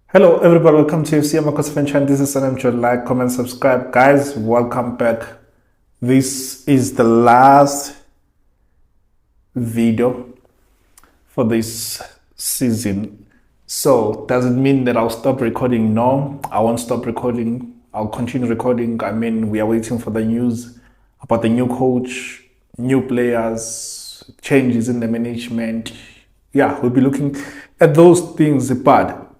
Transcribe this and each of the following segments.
Hello everybody, welcome to FC Amakhosi fan channel. This is Sanem. Like, comment, subscribe. Guys, welcome back. This is the last video for this season. So does it mean that I'll stop recording? No, I won't stop recording. I'll continue recording. I mean, we are waiting for the news about the new coach, new players, changes in the management. Yeah, we'll be looking at those things, but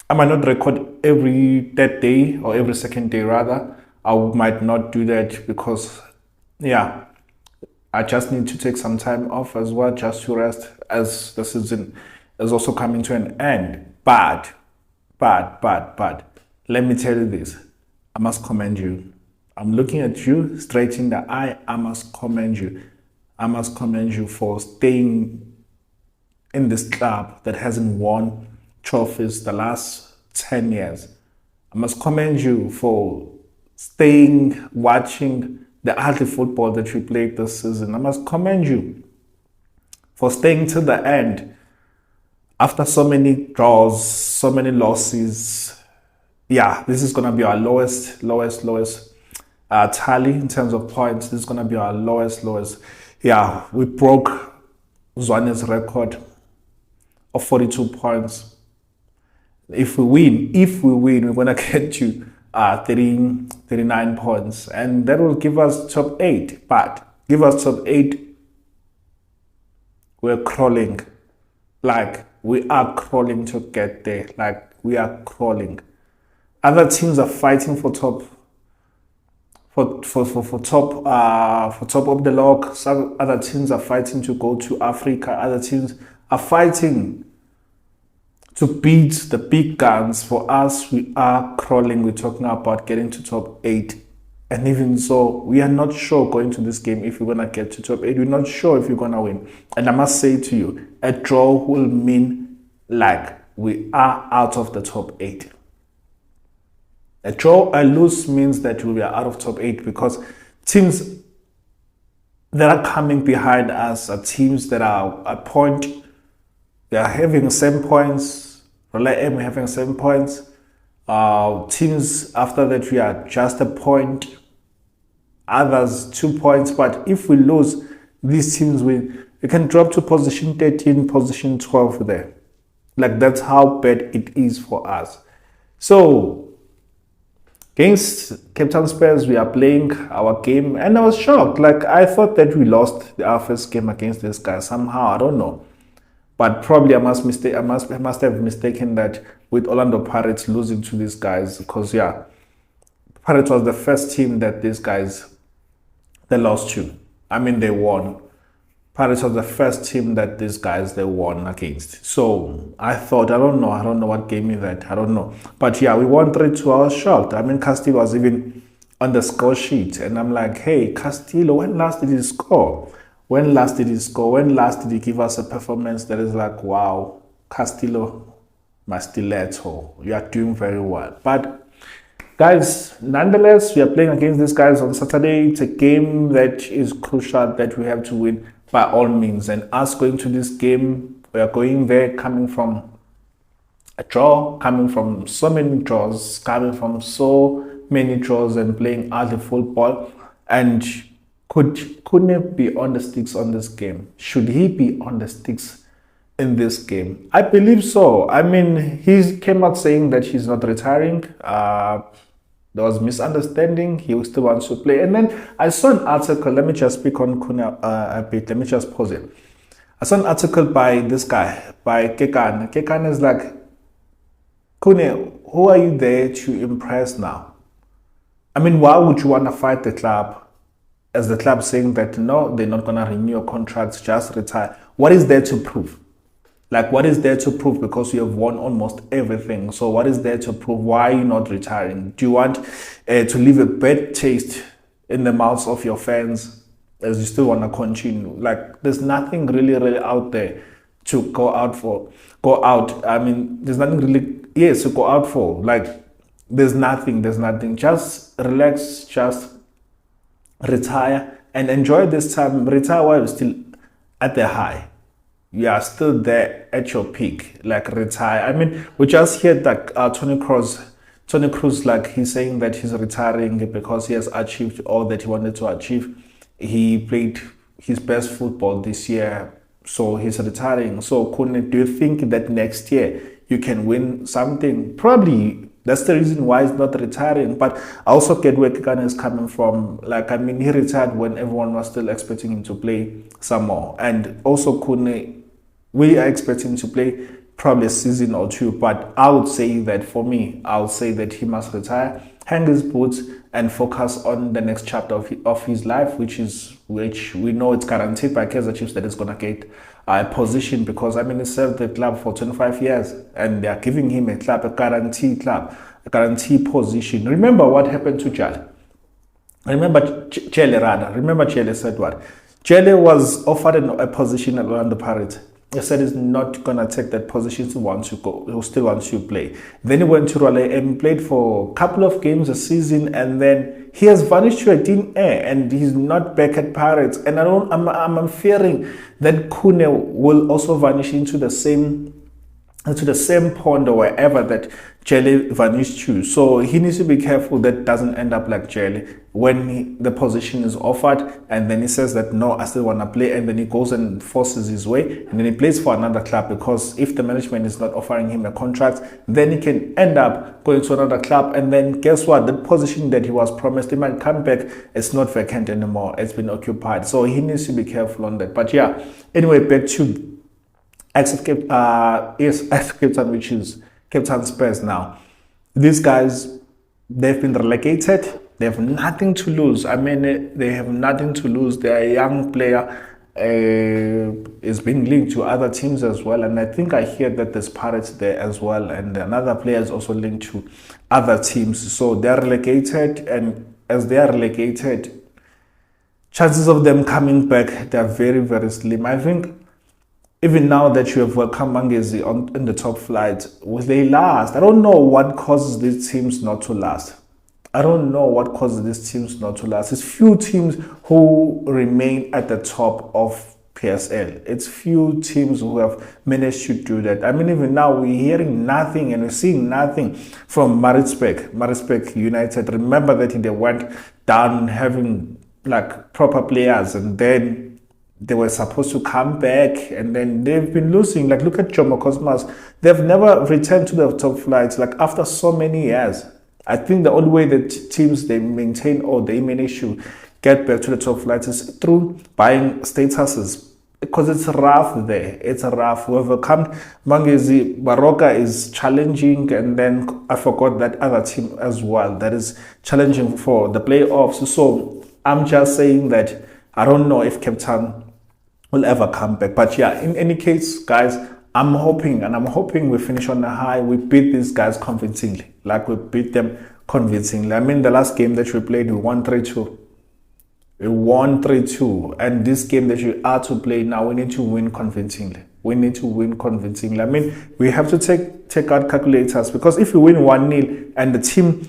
I might not record every third day or every second day, rather. I might not do that because, yeah, I just need to take some time off as well, just to rest, as the season is also coming to an end. But, let me tell you this. I must commend you. I'm looking at you straight in the eye. I must commend you. I must commend you for staying in this club that hasn't won trophies the last 10 years. I must commend you for staying, watching the ugly football that you played this season. I must commend you for staying to the end after so many draws, so many losses. Yeah, this is going to be our lowest tally in terms of points. This is going to be our lowest. Yeah, we broke Zwane's record of 42 points. If we win, we're going to get to 39 points. And that will give us top 8. But give us top 8, we're crawling. Like, we are crawling to get there. Like, we are crawling. Other teams are fighting for top of the log. Some other teams are fighting to go to Africa. Other teams are fighting to beat the big guns. For us, we are crawling. We're talking about getting to top 8. And even so, we are not sure going to this game if we're going to get to top 8. We're not sure if we're going to win. And I must say to you, a draw will mean like we are out of the top 8. A draw, a lose means that we are out of top 8, because teams that are coming behind us are teams that are a point. They are having 7 points. Relay M having 7 points. Teams after that, we are just a point. Others 2 points. But if we lose, these teams win. We can drop to position 13, position 12 there. Like, that's how bad it is for us. So against Cape Town Spurs, we are playing our game, and I was shocked. Like, I thought that we lost our first game against this guy somehow. I don't know. But probably I must have mistaken that with Orlando Pirates losing to these guys, because yeah, Pirates was the first team that these guys they lost to. I mean, they won. Pirates was the first team that these guys they won against. So I thought, I don't know what gave me that. I don't know. But yeah, we won 3-2. I was shocked. I mean, Castillo was even on the score sheet, and I'm like, hey, Castillo, when last did he score? When last did he score? When last did he give us a performance that is like, wow, Castillo, my stiletto, you are doing very well. But guys, nonetheless, we are playing against these guys on Saturday. It's a game that is crucial, that we have to win by all means. And us going to this game, we are going there coming from a draw, coming from so many draws, and playing other football. And couldn't he be on the sticks on this game? Should he be on the sticks in this game? I believe so. I mean, he came out saying that he's not retiring. There was misunderstanding. He still wants to play. And then I saw an article. Let me just speak on Kuna a bit. Let me just pause it. I saw an article by this guy, by Kekan. Kekan is like, Kune, who are you there to impress now? I mean, why would you want to fight the club? As the club saying that, no, they're not going to renew your contracts, just retire. What is there to prove? Like, what is there to prove? Because you have won almost everything. So what is there to prove? Why are you not retiring? Do you want to leave a bad taste in the mouths of your fans as you still want to continue? Like, there's nothing really out there to go out. I mean, there's nothing really, to go out for. Like, There's nothing. Just relax, just retire and enjoy this time. Retire while you're still at the high. You are still there at your peak. Like retire. I mean, we just heard that Tony Cruz, like he's saying that he's retiring because he has achieved all that he wanted to achieve. He played his best football this year, so he's retiring. So, Kune, do you think that next year you can win something? Probably. That's the reason why he's not retiring. But I also get where Kikana is coming from. Like, I mean, he retired when everyone was still expecting him to play some more. And also, Kune, we are expecting him to play probably a season or two. But I would say that for me, I would say that he must retire, hang his boots, and focus on the next chapter of his life, which we know it's guaranteed by Kaizer Chiefs that it's gonna get a position, because I mean he served the club for 25 years and they are giving him a guarantee position. Remember what happened to Jale? Remember Chele said what? Chele was offered a position at Orlando Pirates. He said he's not gonna take that position. He wants to go. He still wants to play. Then he went to Raleigh and played for a couple of games a season, and then he has vanished to a thin air, and he's not back at Pirates. And I'm fearing that Kune will also vanish into the same pond or wherever that Jelly vanished to. So he needs to be careful that doesn't end up like Jelly when the position is offered and then he says that no, I still want to play, and then he goes and forces his way and then he plays for another club, because if the management is not offering him a contract, then he can end up going to another club, and then guess what, the position that he was promised, he might come back, it's not vacant anymore, it's been occupied. So he needs to be careful on that. But yeah, anyway, back to Cape Town, which is Cape Town Spurs now. These guys, they've been relegated. They have nothing to lose. I mean, they have nothing to lose. They're a young player. Is being linked to other teams as well. And I think I hear that there's Pirates there as well. And another player is also linked to other teams. So they're relegated. And as they are relegated, chances of them coming back, they're very, very slim. I think even now that you have welcomed Mangezi in the top flight, will they last? I don't know what causes these teams not to last. It's few teams who remain at the top of PSL. It's few teams who have managed to do that. I mean, even now we're hearing nothing and we're seeing nothing from Maritzburg United. Remember that they went down having like proper players, and then they were supposed to come back, and then they've been losing. Like, look at Jomo Cosmos. They've never returned to the top flights, like after so many years. I think the only way that teams, they maintain or they manage to get back to the top flights is through buying statuses, because it's rough there. It's rough. Whoever come, Mangezi, Baroka is challenging, and then I forgot that other team as well that is challenging for the playoffs. So I'm just saying that I don't know if Cape Town will ever come back. But yeah, in any case, guys, I'm hoping we finish on a high. We beat these guys convincingly. Like, we beat them convincingly. I mean, the last game that we played, we won 3-2. And this game that we are to play now, we need to win convincingly. I mean, we have to take out calculators, because if we win 1-0 and the team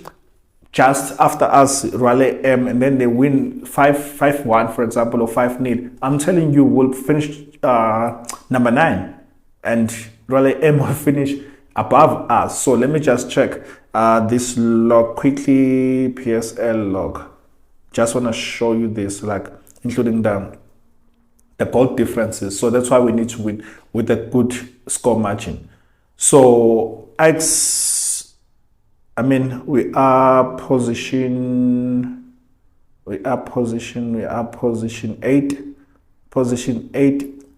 just after us, Raleigh M, and then they win 5-1, for example, or 5-0, I'm telling you, we'll finish number 9, and Raleigh M will finish above us. So let me just check this log quickly, PSL log. Just want to show you this, like including the goal differences. So that's why we need to win with a good score margin. So we are position 8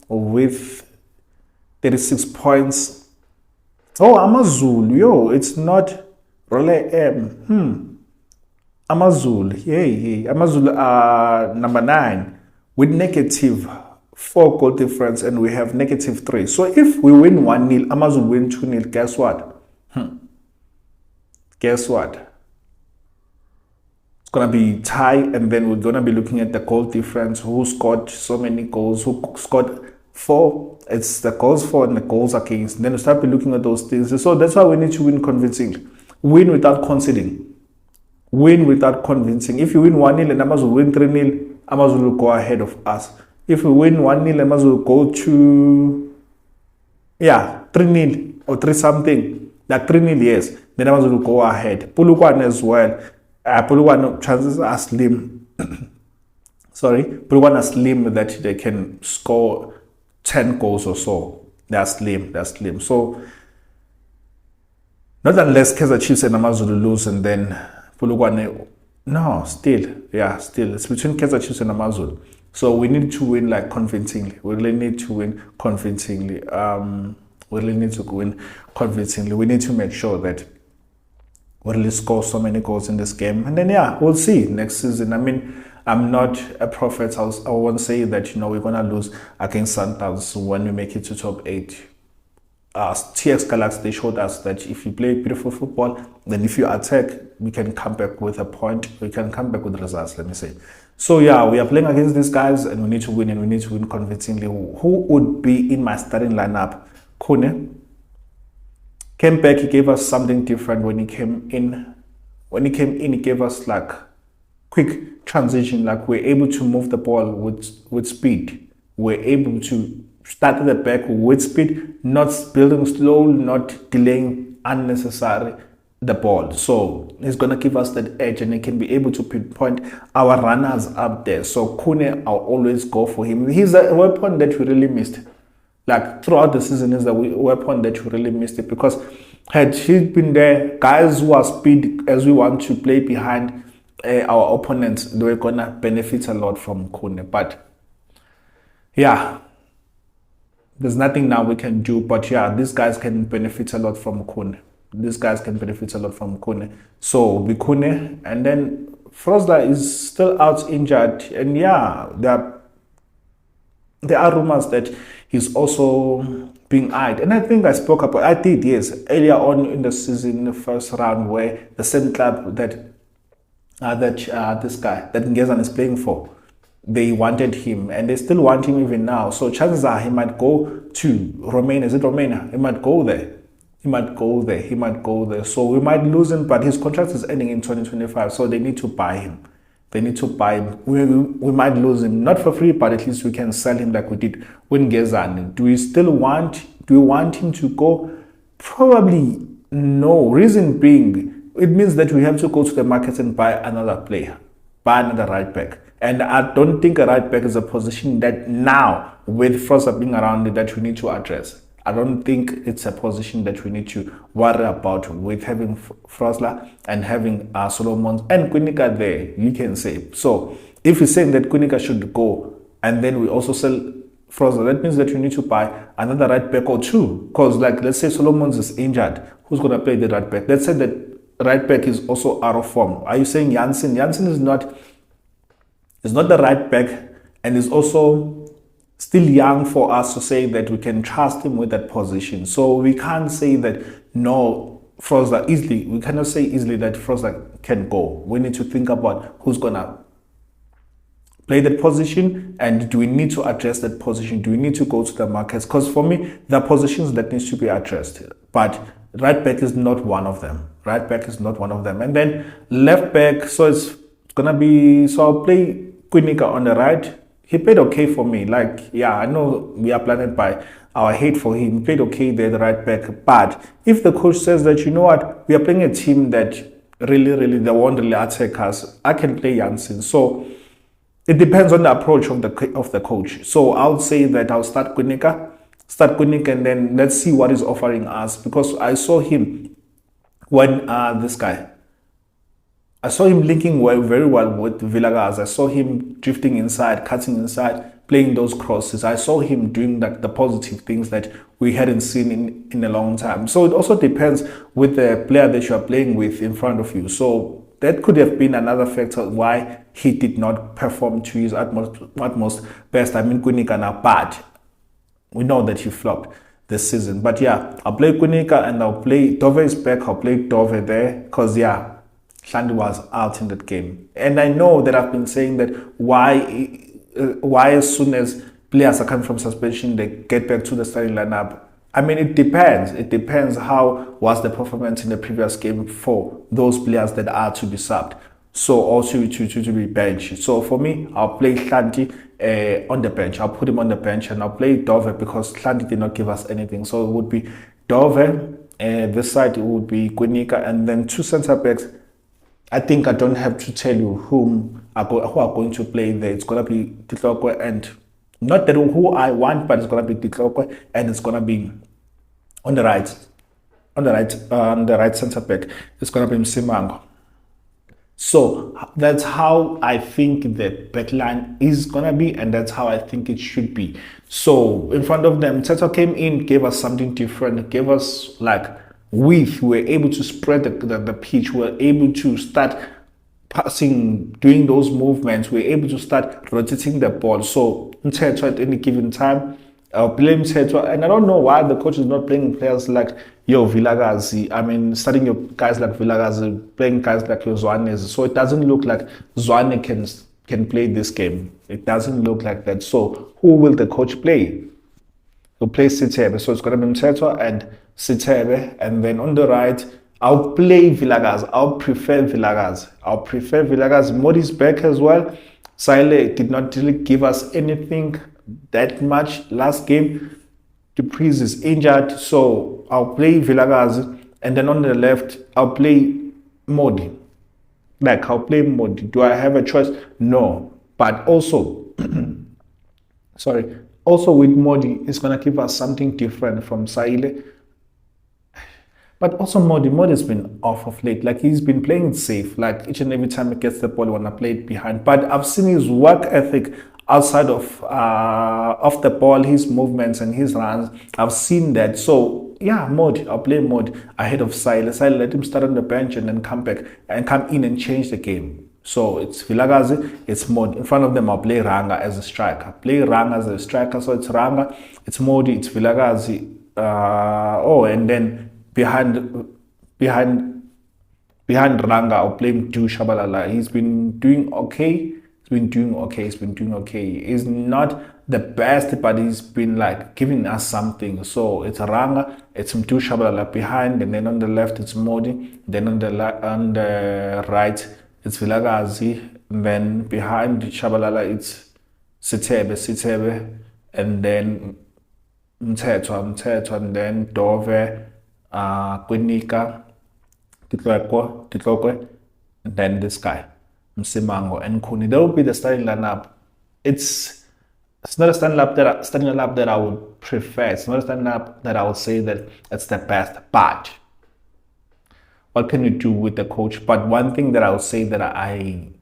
with 36 points. Oh, Amazulu, it's not Raleigh M. Amazulu, Amazulu are number 9 with -4 goal difference, and we have -3. So if we win 1-0, Amazulu win 2-0, guess what? It's gonna be tie, and then we're gonna be looking at the goal difference, who scored so many goals, who scored 4. It's the goals for and the goals against. And then we start be looking at those things. So that's why we need to win convincingly. win without conceding. Win without convincing. If you win 1-0 and Amazulu win 3-0, Amazulu will go ahead of us. If we win 1-0, Amazulu will go to 3-0 or 3-something. Like 3-0, yes. Then Amazulu will go ahead. Polokwane as well. Polokwane chances are slim. Sorry, Polokwane are slim that they can score 10 goals or so. They're slim. So not unless Kaizer Chiefs and Amazulu lose and then Polokwane. No, still. It's between Kaizer Chiefs and Amazulu. So we need to win like convincingly. We really need to win convincingly. We really need to win convincingly. We need to make sure that we really score so many goals in this game. And then we'll see next season. I mean, I'm not a prophet. I won't say that we're gonna lose against Sundowns when we make it to top 8. TX Galaxy, they showed us that if you play beautiful football, then if you attack, we can come back with a point. We can come back with results, let me say. So we are playing against these guys and we need to win, and we need to win convincingly. Who would be in my starting lineup? Khune came back, he gave us something different when he came in. When he came in, he gave us like quick transition, like we're able to move the ball with speed. We're able to start at the back with speed, not building slow, not delaying unnecessary the ball. So he's going to give us that edge, and he can be able to pinpoint our runners up there. So Khune, I'll always go for him. He's a weapon that we really missed. Like throughout the season is the weapon that we really missed it, because had he been there, guys who are speed as we want to play behind our opponents, they were going to benefit a lot from Khune. But there's nothing now we can do, but these guys can benefit a lot from Khune. So we Khune, and then Frosler is still out injured, and there are rumors that he's also being eyed. And I think I did, earlier on in the season, in the first round, where the same club that this guy that Ngezan is playing for, they wanted him, and they still want him even now. So chances are he might go to Romania. Is it Romania? He might go there. So we might lose him, but his contract is ending in 2025. So they need to buy him. We might lose him, not for free, but at least we can sell him like we did with Ngezan. Do we want him to go? Probably no. Reason being, it means that we have to go to the market and buy another player, buy another right back. And I don't think a right back is a position that now, with Frosler being around, that we need to address. I don't think it's a position that we need to worry about with having Frosler and having Solomons and Kunika there, you can say. So if we're saying that Kunika should go and then we also sell Frosler, that means that you need to buy another right back or two. Because let's say Solomons is injured, who's going to play the right back? Let's say that right back is also out of form. Are you saying Janssen? Janssen is not the right back, and is also still young for us to say that we can trust him with that position. So we can't say that Frosler easily. We cannot say easily that Frosler can go. We need to think about who's gonna play that position, and do we need to address that position? Do we need to go to the markets? Because for me, there are positions that needs to be addressed, but right back is not one of them. And then left back, so it's gonna be. So I'll play Kunika on the right. He played okay for me. I know we are blinded by our hate for him. He played okay there, the right back. But if the coach says that, we are playing a team that really, they won't really attack us, I can play Janssen. So it depends on the approach of the coach. So I'll say that I'll start Kunika, and then let's see what he's offering us. Because I saw him when I saw him linking very well with Villegas. I saw him drifting inside, cutting inside, playing those crosses. I saw him doing the positive things that we hadn't seen in a long time. So it also depends with the player that you are playing with in front of you. So that could have been another factor why he did not perform to his utmost best. I mean, Kunika now, but we know that he flopped this season. But I'll play Kunika, and I'll play Dove is back. I'll play Dove there because Shandy was out in that game. And I know that I've been saying that why as soon as players are coming from suspension, they get back to the starting lineup. I mean, it depends. It depends how was the performance in the previous game for those players that are to be subbed. So also to be benched. So for me, I'll play Hlanti on the bench. I'll put him on the bench and I'll play Dove because Hlanti did not give us anything. So it would be Dove. This side it would be Kwinika, and then two centre backs. I think I don't have to tell you who are going to play there. It's gonna be Titlokwe, and not that who I want, but it's gonna be Titlokwe, and it's gonna be on the right, on the right centre back. It's gonna be Msimango. So that's how I think the backline is gonna be, and that's how I think it should be. So in front of them, Teto came in, gave us something different, gave us like width. We were able to spread the pitch. We were able to start passing, doing those movements. We were able to start rotating the ball. So Teto at any given time, I'll blame Teto, and I don't know why the coach is not playing players like Vilagazi. I mean, starting your guys like Vilagazi, playing guys like your Zwane. So it doesn't look like Zwane can play this game. It doesn't look like that. So who will the coach play? He'll play Sitebe. So it's going to be Mteto and Sitebe. And then on the right, I'll play Vilagazi. I'll prefer Vilagazi. Modi's back as well. Sile did not really give us anything that much last game. Dupreez is injured, so I'll play Vilagazi, and then on the left I'll play Modi. I'll play Modi. Do I have a choice? No. But also, sorry, also with Modi, it's gonna give us something different from Saile. But also Modi's been off of late. Like he's been playing it safe. Like each and every time he gets the ball, he wanna play it behind. But I've seen his work ethic outside of the ball, his movements and his runs. I've seen that. So yeah, I'll play Modi ahead of Silas. I'll let him start on the bench and then come back and come in and change the game. So it's Vilagazi, it's Modi. In front of them, I'll play Ranga as a striker. So it's Ranga, it's Modi, it's Vilagazi. And then behind Ranga, I'll play Mdu Shabalala. He's been doing okay. He's not the best, but he's been like giving us something. So it's Ranga, it's Mtu Shabalala behind, and then on the left it's Modi, then on the right it's Vilagazi, and then behind Shabalala it's Sitebe, and then Mteto, and then Dove, Kwinika, Titlokwe, and then this guy, Msimango and Kuni. That would be the starting lineup. It's not a starting lineup that I would prefer. It's not a starting lineup that I would say that it's the best. But what can you do with the coach? But one thing that I would say that I'm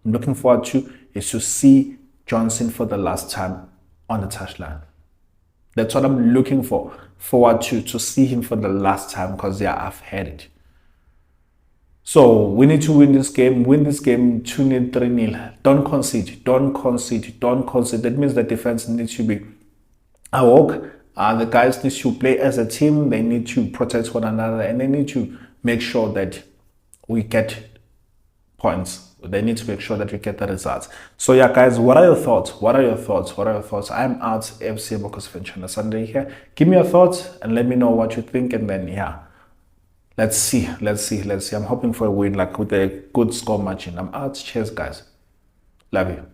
looking forward to is to see Johnson for the last time on the touchline. That's what I'm looking forward to see him for the last time, because yeah, I've had it. So we need to win this game 2-0, 3-0. Don't concede. That means the defense needs to be awoke. The guys need to play as a team. They need to protect one another, and they need to make sure that we get points. They need to make sure that we get the results. So yeah, guys, what are your thoughts? I'm out FC Amakhosi fan channel Sunday here. Give me your thoughts and let me know what you think, and then yeah, let's see. I'm hoping for a win, like with a good score margin. I'm out. Cheers, guys. Love you.